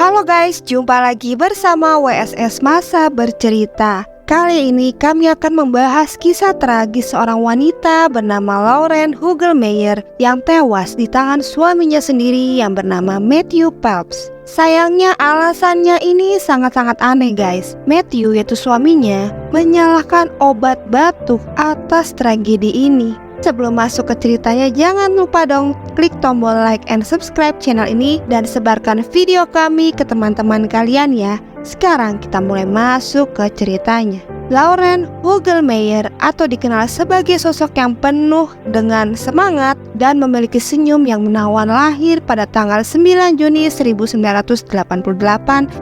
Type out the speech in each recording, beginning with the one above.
Halo guys, jumpa lagi bersama WSS Masa Bercerita. Kali ini kami akan membahas kisah tragis seorang wanita bernama Lauren Hugelmeyer yang tewas di tangan suaminya sendiri yang bernama Matthew Phelps. Sayangnya alasannya ini sangat-sangat aneh guys. Matthew, yaitu suaminya, menyalahkan obat batuk atas tragedi ini. Sebelum masuk ke ceritanya, jangan lupa dong klik tombol like and subscribe channel ini dan sebarkan video kami ke teman-teman kalian ya. Sekarang kita mulai masuk ke ceritanya. Lauren Hugelmeyer atau dikenal sebagai sosok yang penuh dengan semangat dan memiliki senyum yang menawan lahir pada tanggal 9 Juni 1988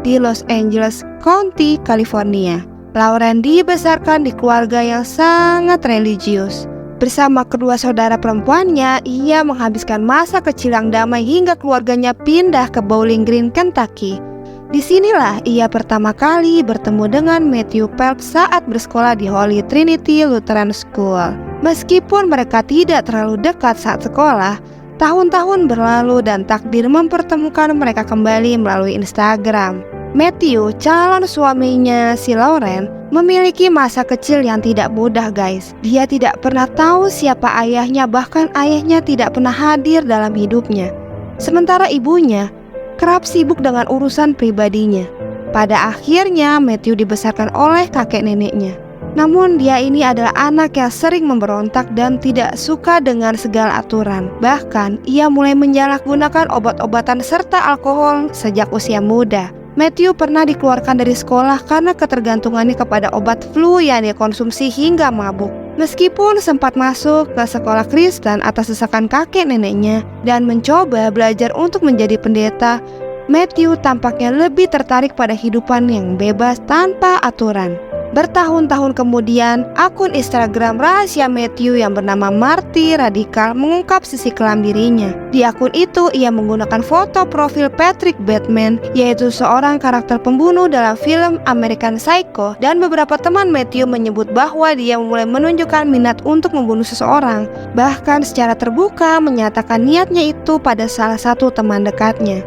di Los Angeles County, California. Lauren dibesarkan di keluarga yang sangat religius. Bersama kedua saudara perempuannya, ia menghabiskan masa kecil yang damai hingga keluarganya pindah ke Bowling Green, Kentucky. Disinilah ia pertama kali bertemu dengan Matthew Phelps saat bersekolah di Holy Trinity Lutheran School. Meskipun mereka tidak terlalu dekat saat sekolah, tahun-tahun berlalu dan takdir mempertemukan mereka kembali melalui Instagram. Matthew, calon suaminya si Lauren, memiliki masa kecil yang tidak mudah guys. Dia tidak pernah tahu siapa ayahnya, bahkan ayahnya tidak pernah hadir dalam hidupnya. Sementara ibunya kerap sibuk dengan urusan pribadinya. Pada akhirnya Matthew dibesarkan oleh kakek neneknya. Namun dia ini adalah anak yang sering memberontak dan tidak suka dengan segala aturan. Bahkan ia mulai menyalahgunakan obat-obatan serta alkohol sejak usia muda. Matthew pernah dikeluarkan dari sekolah karena ketergantungannya kepada obat flu yang dia konsumsi hingga mabuk. Meskipun sempat masuk ke sekolah Kristen atas desakan kakek neneknya dan mencoba belajar untuk menjadi pendeta, Matthew tampaknya lebih tertarik pada kehidupan yang bebas tanpa aturan. Bertahun-tahun kemudian, akun Instagram rahasia Matthew yang bernama Marty Radikal mengungkap sisi kelam dirinya. Di akun itu, ia menggunakan foto profil Patrick Bateman, yaitu seorang karakter pembunuh dalam film American Psycho, dan beberapa teman Matthew menyebut bahwa dia mulai menunjukkan minat untuk membunuh seseorang. Bahkan secara terbuka menyatakan niatnya itu pada salah satu teman dekatnya.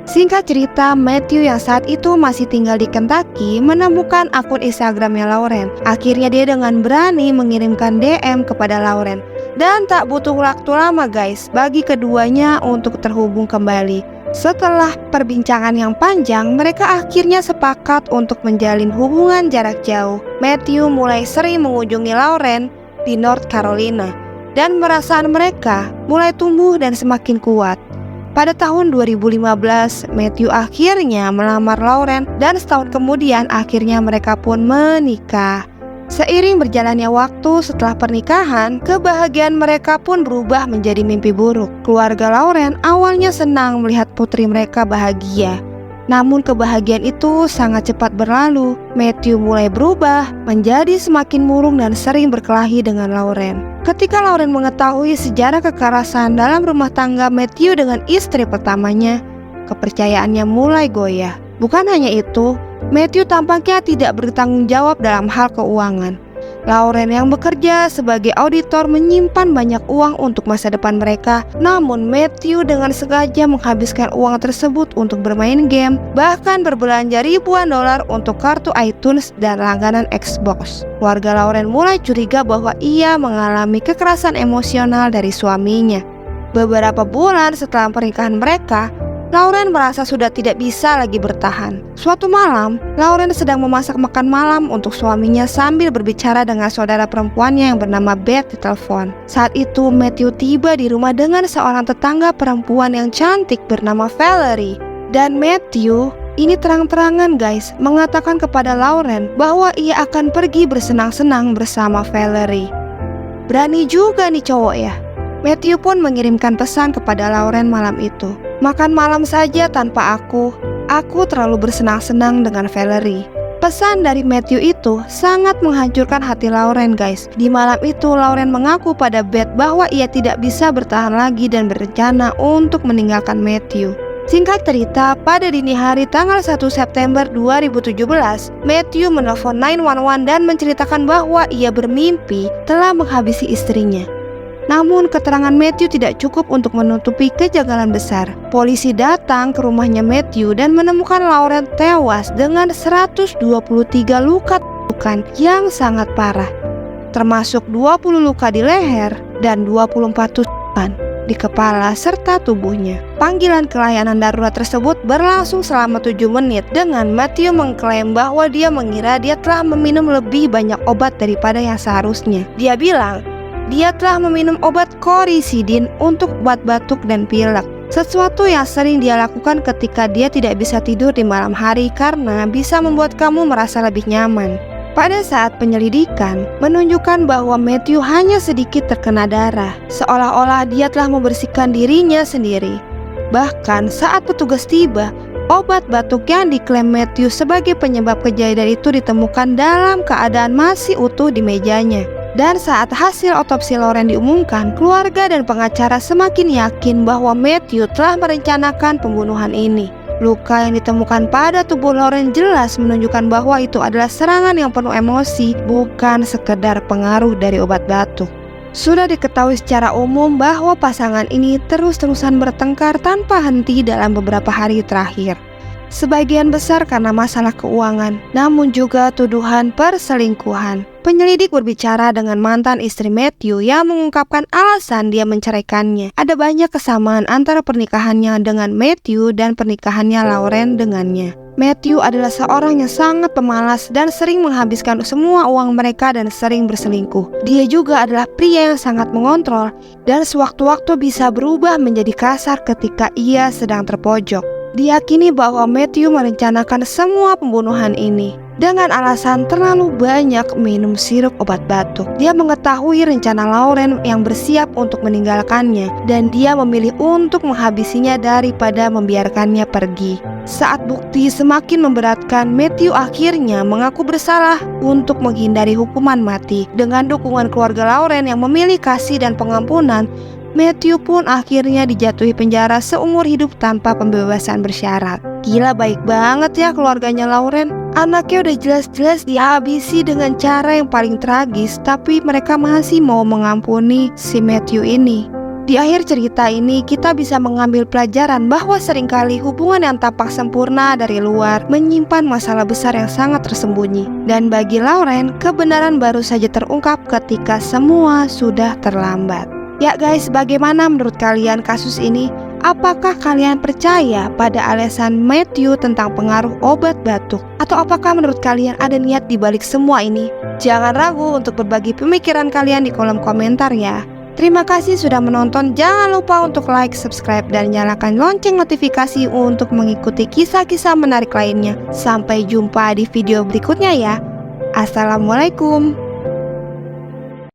Singkat cerita, Matthew yang saat itu masih tinggal di Kentucky menemukan akun Instagramnya Lauren. Akhirnya dia dengan berani mengirimkan DM kepada Lauren. Dan tak butuh waktu lama guys bagi keduanya untuk terhubung kembali. Setelah perbincangan yang panjang, mereka akhirnya sepakat untuk menjalin hubungan jarak jauh. Matthew mulai sering mengunjungi Lauren di North Carolina, dan perasaan mereka mulai tumbuh dan semakin kuat. Pada tahun 2015, Matthew akhirnya melamar Lauren dan setahun kemudian akhirnya mereka pun menikah. Seiring berjalannya waktu setelah pernikahan, kebahagiaan mereka pun berubah menjadi mimpi buruk. Keluarga Lauren awalnya senang melihat putri mereka bahagia. Namun kebahagiaan itu sangat cepat berlalu. Matthew mulai berubah menjadi semakin murung dan sering berkelahi dengan Lauren. Ketika Lauren mengetahui sejarah kekerasan dalam rumah tangga Matthew dengan istri pertamanya, kepercayaannya mulai goyah. Bukan hanya itu, Matthew tampaknya tidak bertanggung jawab dalam hal keuangan. Lauren yang bekerja sebagai auditor menyimpan banyak uang untuk masa depan mereka. Namun Matthew dengan sengaja menghabiskan uang tersebut untuk bermain game, bahkan berbelanja ribuan dolar untuk kartu iTunes dan langganan Xbox. Keluarga Lauren mulai curiga bahwa ia mengalami kekerasan emosional dari suaminya. Beberapa bulan setelah pernikahan mereka, Lauren merasa sudah tidak bisa lagi bertahan. Suatu malam, Lauren sedang memasak makan malam untuk suaminya sambil berbicara dengan saudara perempuannya yang bernama Beth di telepon. Saat itu, Matthew tiba di rumah dengan seorang tetangga perempuan yang cantik bernama Valerie. Dan Matthew ini terang-terangan guys mengatakan kepada Lauren bahwa ia akan pergi bersenang-senang bersama Valerie. Berani juga nih cowok ya. Matthew pun mengirimkan pesan kepada Lauren malam itu. Makan malam saja tanpa aku terlalu bersenang-senang dengan Valerie. Pesan dari Matthew itu sangat menghancurkan hati Lauren guys. Di malam itu Lauren mengaku pada Beth bahwa ia tidak bisa bertahan lagi dan berencana untuk meninggalkan Matthew. Singkat cerita, pada dini hari tanggal 1 September 2017, Matthew menelpon 911 dan menceritakan bahwa ia bermimpi telah menghabisi istrinya. Namun keterangan Matthew tidak cukup untuk menutupi kejanggalan besar. Polisi datang ke rumahnya Matthew dan menemukan Lauren tewas dengan 123 luka tusukan yang sangat parah, termasuk 20 luka di leher dan 24 tusukan di kepala serta tubuhnya. Panggilan kelayanan darurat tersebut berlangsung selama 7 menit dengan Matthew mengklaim bahwa dia mengira dia telah meminum lebih banyak obat daripada yang seharusnya. Dia bilang dia telah meminum obat coricidin untuk obat batuk dan pilek, sesuatu yang sering dia lakukan ketika dia tidak bisa tidur di malam hari karena bisa membuat kamu merasa lebih nyaman. Pada saat penyelidikan menunjukkan bahwa Matthew hanya sedikit terkena darah, seolah-olah dia telah membersihkan dirinya sendiri. Bahkan saat petugas tiba, obat batuk yang diklaim Matthew sebagai penyebab kejadian itu ditemukan dalam keadaan masih utuh di mejanya. Dan saat hasil otopsi Lauren diumumkan, keluarga dan pengacara semakin yakin bahwa Matthew telah merencanakan pembunuhan ini. Luka yang ditemukan pada tubuh Lauren jelas menunjukkan bahwa itu adalah serangan yang penuh emosi, bukan sekedar pengaruh dari obat batuk. Sudah diketahui secara umum bahwa pasangan ini terus-terusan bertengkar tanpa henti dalam beberapa hari terakhir. Sebagian besar karena masalah keuangan, namun juga tuduhan perselingkuhan. Penyelidik berbicara dengan mantan istri Matthew yang mengungkapkan alasan dia menceraikannya. Ada banyak kesamaan antara pernikahannya dengan Matthew dan pernikahannya Lauren dengannya. Matthew adalah seorang yang sangat pemalas dan sering menghabiskan semua uang mereka dan sering berselingkuh. Dia juga adalah pria yang sangat mengontrol dan sewaktu-waktu bisa berubah menjadi kasar ketika ia sedang terpojok. Diyakini bahwa Matthew merencanakan semua pembunuhan ini dengan alasan terlalu banyak minum sirup obat batuk. Dia mengetahui rencana Lauren yang bersiap untuk meninggalkannya, dan dia memilih untuk menghabisinya daripada membiarkannya pergi. Saat bukti semakin memberatkan, Matthew akhirnya mengaku bersalah untuk menghindari hukuman mati. Dengan dukungan keluarga Lauren yang memilih kasih dan pengampunan, Matthew pun akhirnya dijatuhi penjara seumur hidup tanpa pembebasan bersyarat. Gila, baik banget ya keluarganya Lauren. Anaknya udah jelas-jelas dihabisi dengan cara yang paling tragis, tapi mereka masih mau mengampuni si Matthew ini. Di akhir cerita ini kita bisa mengambil pelajaran bahwa seringkali hubungan yang tampak sempurna dari luar menyimpan masalah besar yang sangat tersembunyi. Dan bagi Lauren, kebenaran baru saja terungkap ketika semua sudah terlambat. Ya guys, bagaimana menurut kalian kasus ini? Apakah kalian percaya pada alasan Matthew tentang pengaruh obat batuk? Atau apakah menurut kalian ada niat di balik semua ini? Jangan ragu untuk berbagi pemikiran kalian di kolom komentar ya. Terima kasih sudah menonton, jangan lupa untuk like, subscribe, dan nyalakan lonceng notifikasi untuk mengikuti kisah-kisah menarik lainnya. Sampai jumpa di video berikutnya ya. Assalamualaikum.